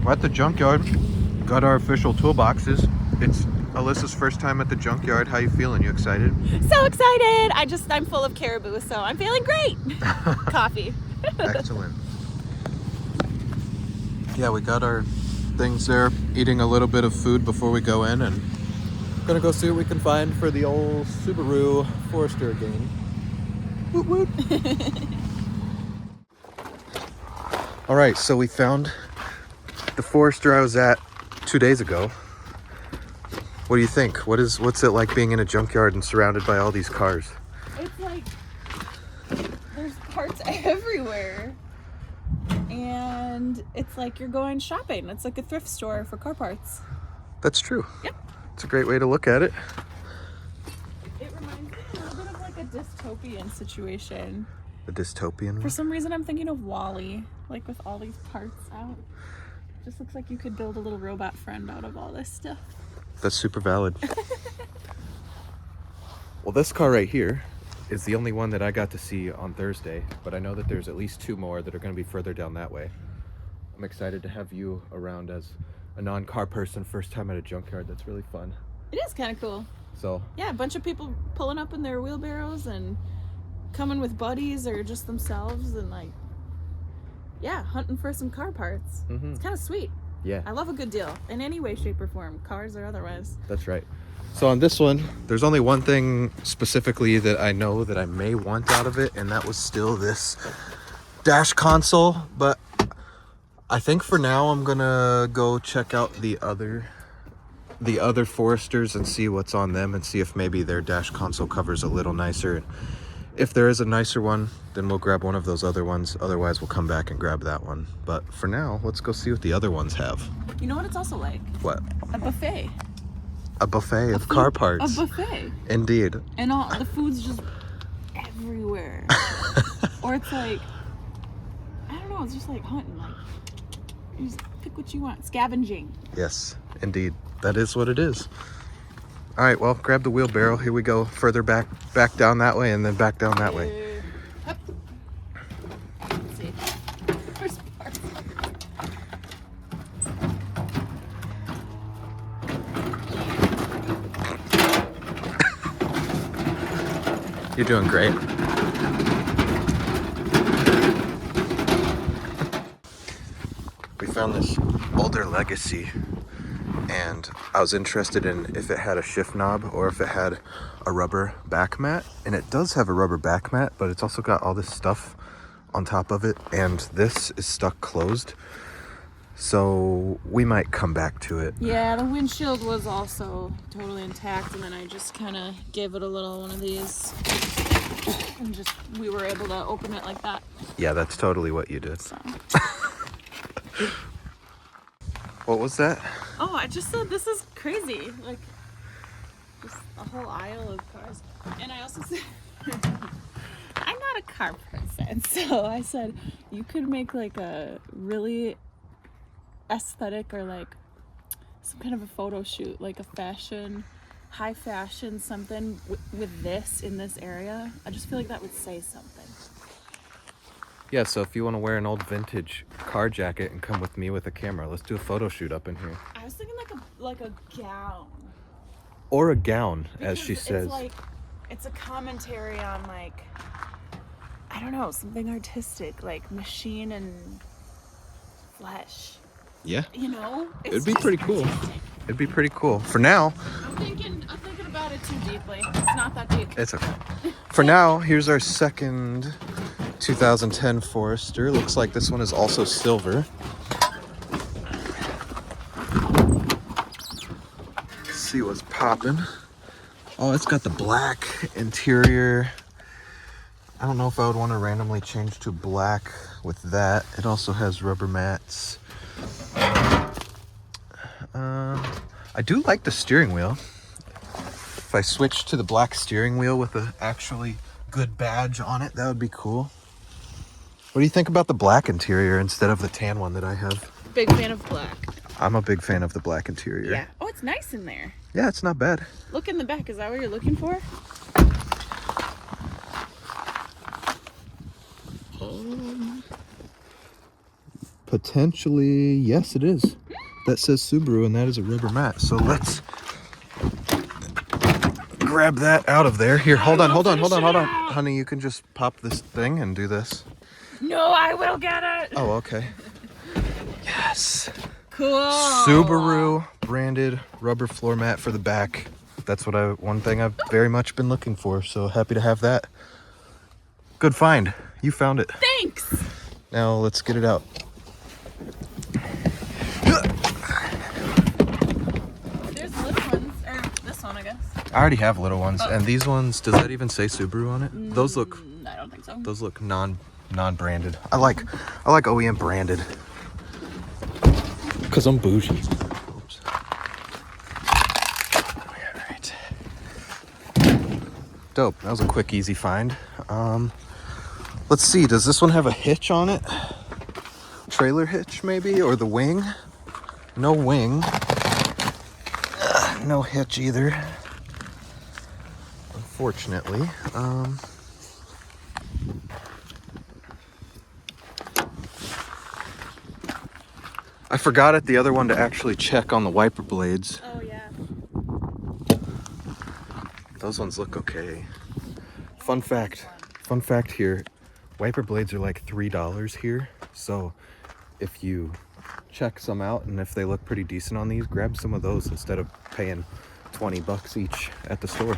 We're at the junkyard. Got our official toolboxes. It's Alyssa's first time at the junkyard. How you feeling? You excited? So excited! I'm full of caribou, so I'm feeling great. Coffee. Excellent. Yeah, we got our things there. Eating a little bit of food before we go in, and gonna go see what we can find for the old Subaru Forester again. Woot woot. All right, so we found the Forester I was at 2 days ago. What do you think? What's it like being in a junkyard and surrounded by all these cars? It's like there's parts everywhere, and it's like you're going shopping. It's like a thrift store for car parts. That's true. Yep. It's a great way to look at it. It reminds me a little bit of like a dystopian situation. The dystopian For one? some reason, I'm thinking of Wall-E, like with all these parts out. Just looks like you could build a little robot friend out of all this stuff. That's super valid. Well, this car right here is the only one that I got to see on Thursday, but I know that there's at least 2 more that are going to be further down that way. I'm excited to have you around as a non-car person, first time at a junkyard. That's really fun. It is kind of cool. So Yeah, a bunch of people pulling up in their wheelbarrows and coming with buddies or just themselves and like, yeah, hunting for some car parts. It's kind of sweet. yeah, I love a good deal in any way, shape, or form, cars or otherwise. that's right. So on this one, there's only one thing specifically that I know that I may want out of it, and that was still this dash console. But I think for now I'm gonna go check out the other Foresters and see what's on them, and see if maybe their dash console cover's a little nicer. If there is a nicer one, then we'll grab one of those other ones. Otherwise, we'll come back and grab that one. But for now, let's go see what the other ones have. You know what it's also like? What? A buffet. A buffet of car parts. A buffet. Indeed. And all the food's just everywhere. Or it's like, I don't know, it's just like hunting. Like, you just pick what you want. Scavenging. Yes, indeed. That is what it is. All right, well, grab the wheelbarrow. Here we go. Further back down that way, and then back down that way. Up. Let's see. There's parts. You're doing great. We found this older Legacy, and I was interested in if it had a shift knob or if it had a rubber back mat. And it does have a rubber back mat, but it's also got all this stuff on top of it, and this is stuck closed. So we might come back to it. Yeah, the windshield was also totally intact, and then I just kind of gave it a little one of these, and just we were able to open it like that. Yeah, that's totally what you did. So. What was that? Oh, I just said this is crazy. Like, just a whole aisle of cars. And I also said, I'm not a car person, so I said you could make like a really aesthetic or like some kind of a photo shoot, like a fashion, high fashion something with this in this area. I just feel like that would say something. Yeah, so if you want to wear an old vintage car jacket and come with me with a camera, let's do a photo shoot up in here. I was thinking like a gown. Or a gown, Because as she says. It's like, it's a commentary on like, I don't know, something artistic, like machine and flesh. Yeah. You know? It'd be pretty cool. It'd be pretty cool. For now, I'm thinking about it too deeply. It's not that deep. it's okay. For now, here's our second 2010 Forester. Looks like this one is also silver. Let's see what's popping. Oh, it's got the black interior. I don't know if I would want to randomly change to black with that. It also has rubber mats. I do like the steering wheel. If I switch to the black steering wheel with a actually good badge on it, that would be cool. What do you think about the black interior instead of the tan one that I have? Big fan of black. I'm a big fan of the black interior. Yeah. Oh, it's nice in there. Yeah, it's not bad. Look in the back. Is that what you're looking for? Potentially, yes, it is. That says Subaru, and that is a rubber mat. So let's grab that out of there. Here, hold on. Honey, you can just pop this thing and do this. No, I will get it. Oh, okay. Yes. Cool. Subaru branded rubber floor mat for the back. That's one thing I've very much been looking for. So happy to have that. Good find. You found it. Thanks. Now let's get it out. There's little ones, or this one, I guess. I already have little ones, and these ones. Does that even say Subaru on it? Those look. I don't think so. Those look non-branded. I like OEM branded. Cause I'm bougie. Oops. Alright. Dope. That was a quick, easy find. Let's see. Does this one have a hitch on it? Trailer hitch, maybe, or the wing? No wing. No hitch either. Unfortunately. I forgot at the other one to actually check on the wiper blades. Oh, yeah. Those ones look okay. Fun fact here, wiper blades are like $3 here. So if you check some out and if they look pretty decent on these, grab some of those instead of paying 20 bucks each at the store.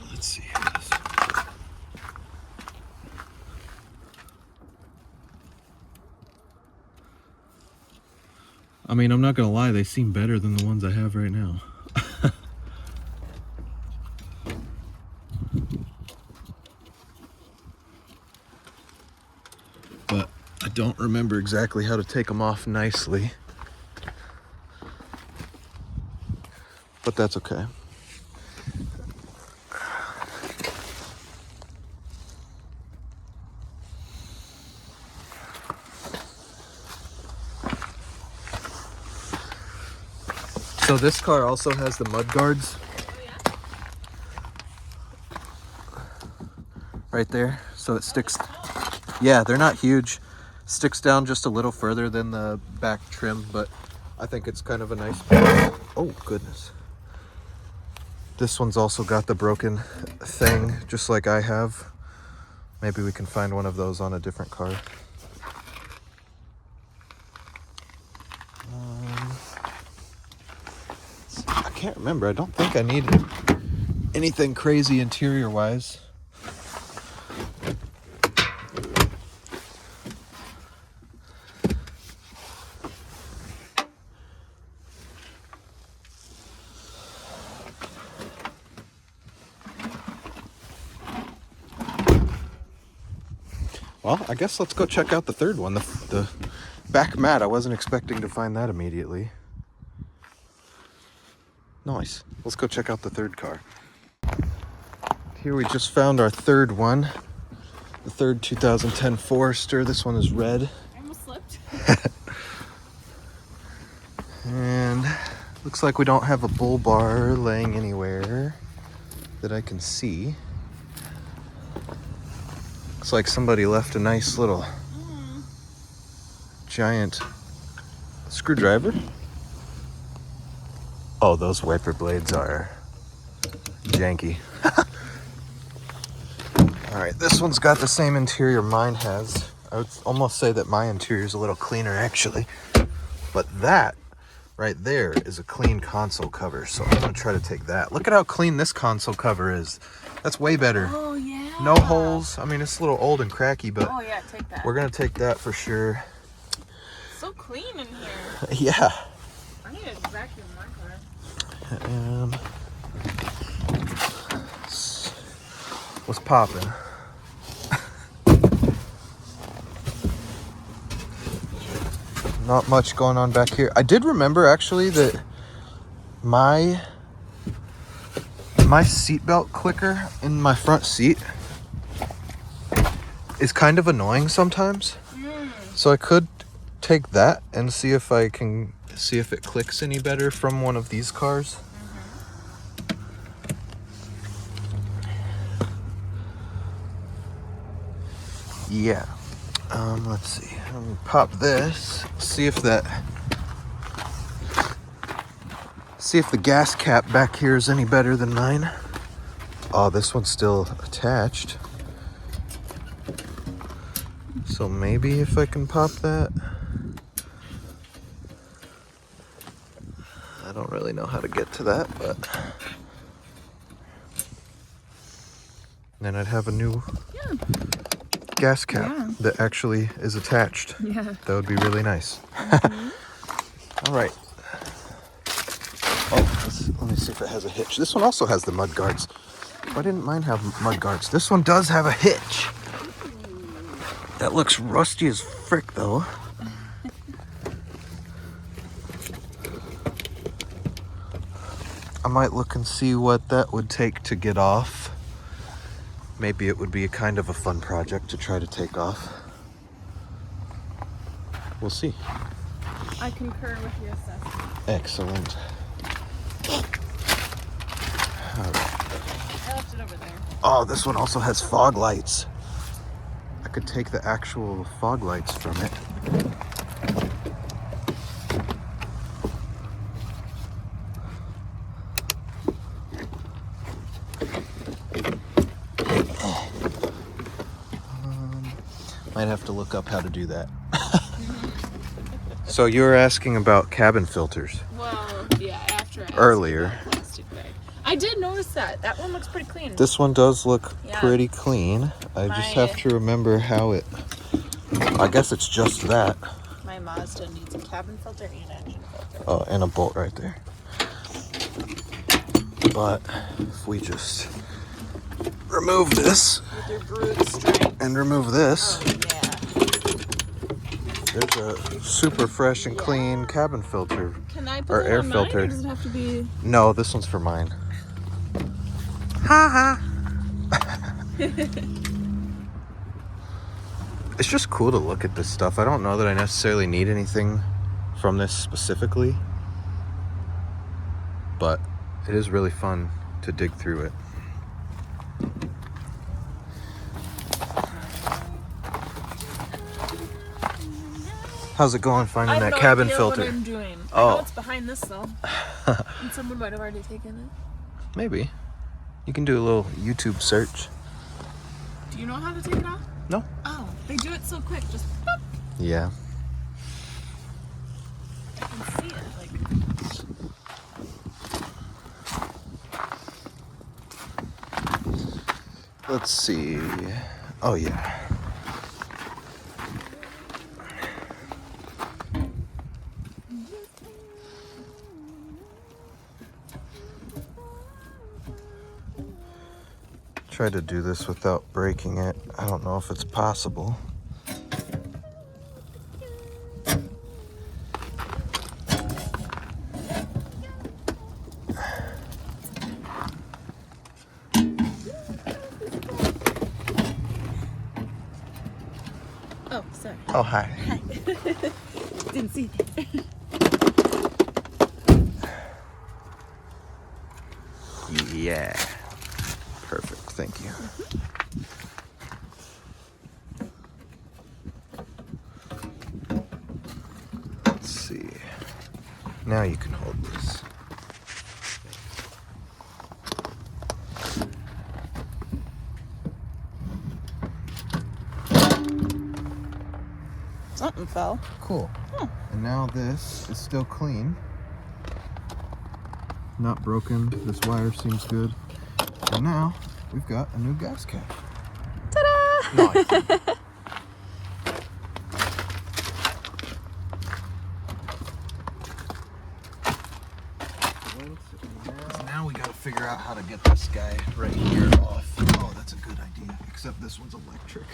Let's see. I mean, I'm not gonna lie, they seem better than the ones I have right now. But I don't remember exactly how to take them off nicely. But that's okay. So this car also has the mud guards. Oh, yeah? Right there. So it sticks. Yeah, they're not huge. Sticks down just a little further than the back trim, but I think it's kind of a nice piece. Oh, goodness. This one's also got the broken thing, just like I have. Maybe we can find one of those on a different car. I can't remember. I don't think I need anything crazy interior-wise. Well, I guess let's go check out the third one, the back mat. I wasn't expecting to find that immediately. Nice. Let's go check out the third car. Here we just found our third one. The third 2010 Forester. This one is red. I almost slipped. And looks like we don't have a bull bar laying anywhere that I can see. Looks like somebody left a nice little giant screwdriver. Oh, those wiper blades are janky. All right, this one's got the same interior mine has. I would almost say that my interior is a little cleaner, actually. But that right there is a clean console cover, so I'm gonna try to take that. Look at how clean this console cover is. That's way better. Oh, yeah. No holes. I mean, it's a little old and cracky, but Oh, yeah, take that. we're gonna take that for sure. So clean in here. Yeah. I need to vacuum my car. What's popping? Not much going on back here. I did remember actually that my seatbelt clicker in my front seat is kind of annoying sometimes. So I could take that and see if I can see if it clicks any better from one of these cars. Yeah. Let's see. I'm gonna pop this. See if the gas cap back here is any better than mine. Oh, this one's still attached. So maybe if I can pop that. I don't really know how to get to that, but then I'd have a new gas cap that actually is attached. Yeah. That would be really nice. All right. Oh, let me see if it has a hitch. This one also has the mud guards. Why didn't mine have mud guards? This one does have a hitch. That looks rusty as frick, though. I might look and see what that would take to get off. Maybe it would be a kind of a fun project to try to take off. We'll see. I concur with your assessment. Excellent. All right. I left it over there. Oh, this one also has fog lights. I could take the actual fog lights from it. Might have to look up how to do that. So you were asking about cabin filters. Well, yeah, after I asked Earlier. about plastic bag. I did notice that. That one looks pretty clean. This one does look Yeah. pretty clean. I just have to remember how it... I guess it's just that. My Mazda needs a cabin filter and an engine filter. Oh, and a bolt right there. But if we just remove this With your brute strength. and remove this, Oh, yeah. there's a super fresh and clean cabin filter. Can I put Or that air on mine, filter. or does it have to be... No, this one's for mine. Ha ha. It's just cool to look at this stuff. I don't know that I necessarily need anything from this specifically, but it is really fun to dig through it. How's it going finding I have that no cabin idea filter? What I'm doing. I Oh. know it's behind this though. And someone might have already taken it. Maybe. You can do a little YouTube search. Do you know how to take it off? No? Oh, they do it so quick. Just pop. Yeah. I can see it. Like, Let's see. Oh, yeah. Try to do this without breaking it. I don't know if it's possible. oh, sorry. Oh, hi. Didn't see it. Yeah. Perfect. Thank you. Let's see. Now you can hold this. Something fell. Cool. And now this is still clean. Not broken. This wire seems good. And now we've got a new gas cap. Ta-da! Nice. Now we gotta figure out how to get this guy right here off. Oh, that's a good idea. Except this one's electric.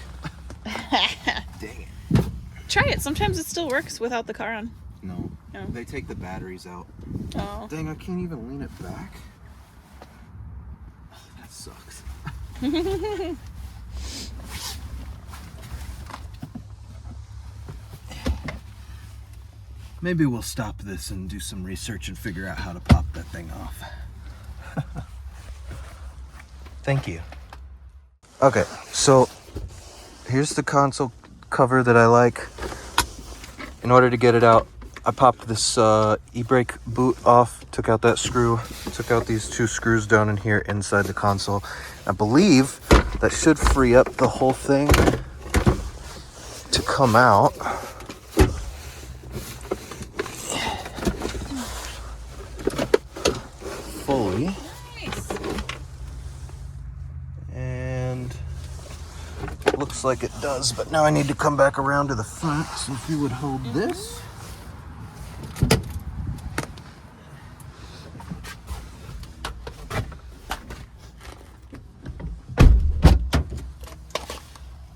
Dang it. Try it. Sometimes it still works without the car on. No. No. They take the batteries out. Oh. Dang, I can't even lean it back. Oh, that sucks. Maybe we'll stop this and do some research and figure out how to pop that thing off. Thank you. Okay, so here's the console cover that I like. In order to get it out, I popped this e-brake boot off, took out that screw, took out these 2 screws down in here inside the console. I believe that should free up the whole thing to come out. Fully. Nice. And looks like it does, but now I need to come back around to the front. So if you would hold this.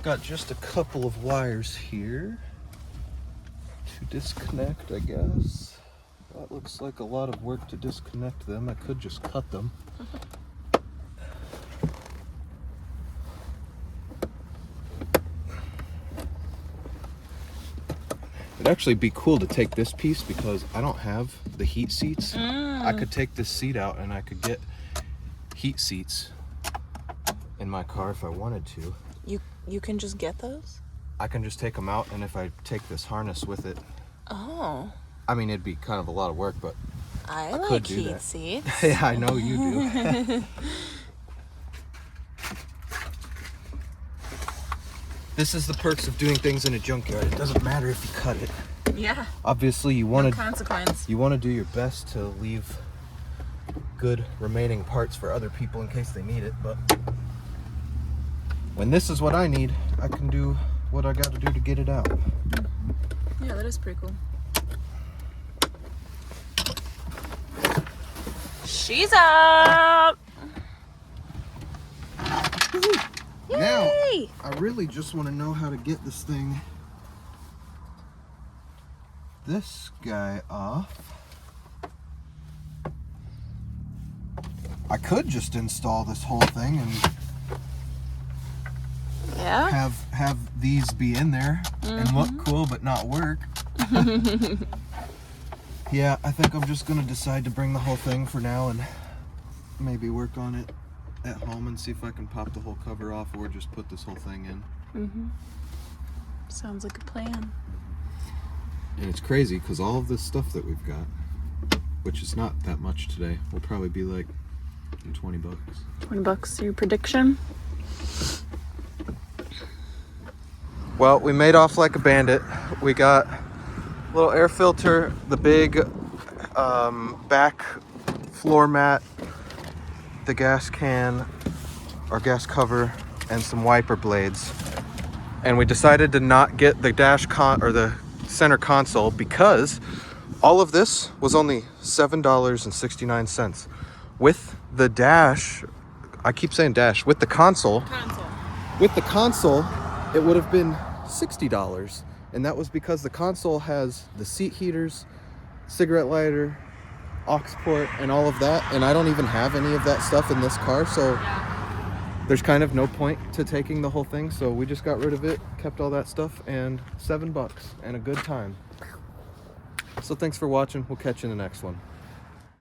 Got just a couple of wires here to disconnect, I guess. That looks like a lot of work to disconnect them. I could just cut them. It'd actually be cool to take this piece because I don't have the heat seats. I could take this seat out and I could get heat seats in my car if I wanted to. You can just get those? I can just take them out, and if I take this harness with it, Oh. I mean, it'd be kind of a lot of work, but I could like do heat that. seats. yeah, I know you do. This is the perks of doing things in a junkyard. It doesn't matter if you cut it. Yeah. Obviously, you No want to consequence. do your best to leave good remaining parts for other people in case they need it, but when this is what I need, I can do what I got to do to get it out. Yeah, that is pretty cool. She's up! Now, Yay! I really just want to know how to get this guy off. I could just install this whole thing and Yeah? have these be in there and look cool but not work. Yeah, I think I'm just gonna decide to bring the whole thing for now and maybe work on it at home and see if I can pop the whole cover off or just put this whole thing in. Sounds like a plan. And it's crazy because all of this stuff that we've got, which is not that much today, will probably be like $20. $20, your prediction? Well, we made off like a bandit. We got a little air filter, the big back floor mat, the gas can, our gas cover, and some wiper blades. And we decided to not get the the center console because all of this was only $7.69. With the dash, I keep saying dash, with the console. With the console, it would have been $60. And that was because the console has the seat heaters, cigarette lighter, aux port, and all of that. And I don't even have any of that stuff in this car, so there's kind of no point to taking the whole thing. So we just got rid of it, kept all that stuff, and $7 and a good time. So thanks for watching. We'll catch you in the next one.